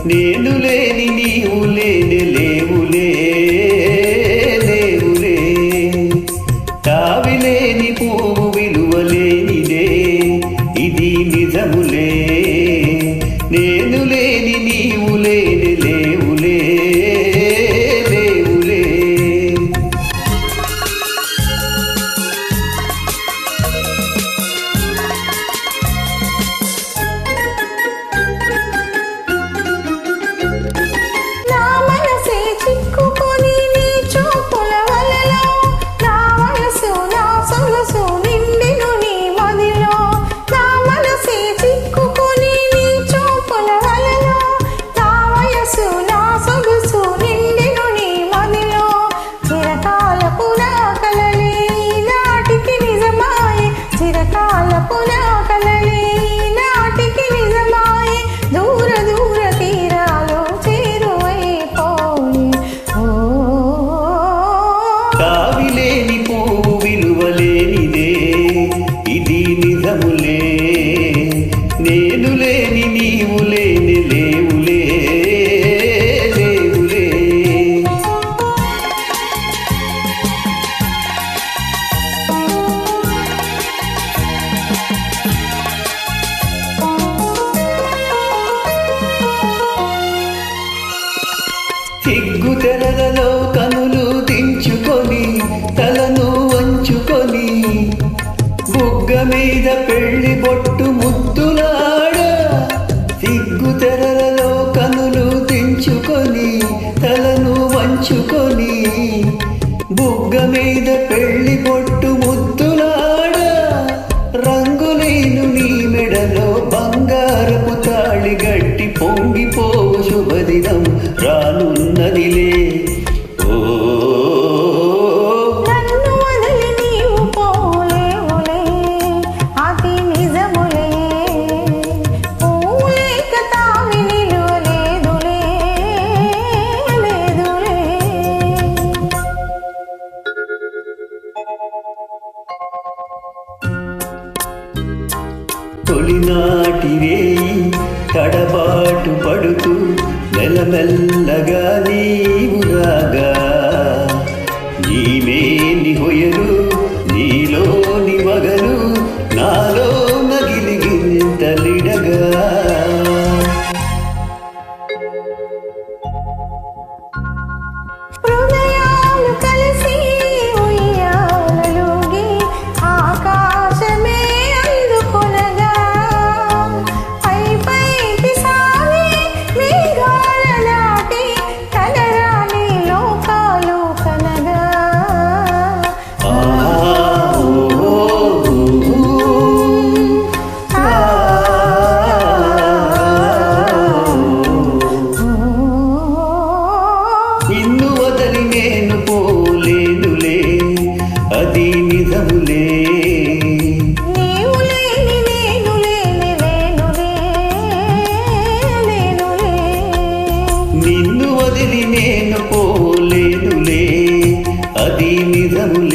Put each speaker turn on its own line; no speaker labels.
నేను లేని నీవు లేని లేవులే లేవులే తావిలేని పువ్వు విలువలేనిదే ఇది నిజములే నేను లేని నీవు లేని లేవులే లేవులే తావిలేని పువ్వు విలువలేనిదే ఇది నిజములే నేను లేని నీవు లేని లేవులే లేవులే సిగ్గు తెరలలో కనులు దించుకొని తలను వంచుకొని బుగ్గ మీద పెళ్లి బొట్టు ముద్దులాడ సిగ్గు తెరలలో కనులు దించుకొని తలను వంచుకొని బుగ్గ మీద పెళ్లి బొట్టు ముద్దులాడ రంగులేను నీ మెడలో బంగారపు తాళి గట్టి పొంగిపోవు శుభదినం రానున్నదిలే ఓ తొలినాటి రేయి తడబాటు పడుతూ మెల్లమెల్లగా నీవు రాగా నీవేని హొయలు నీలోని వగలు నాలో నగిలిగింతలిడగా నిన్ను వదలి నేను పోలేనులే అది నిజములే నిన్ను వదిలి నేను పోలేనులే అది నిజములే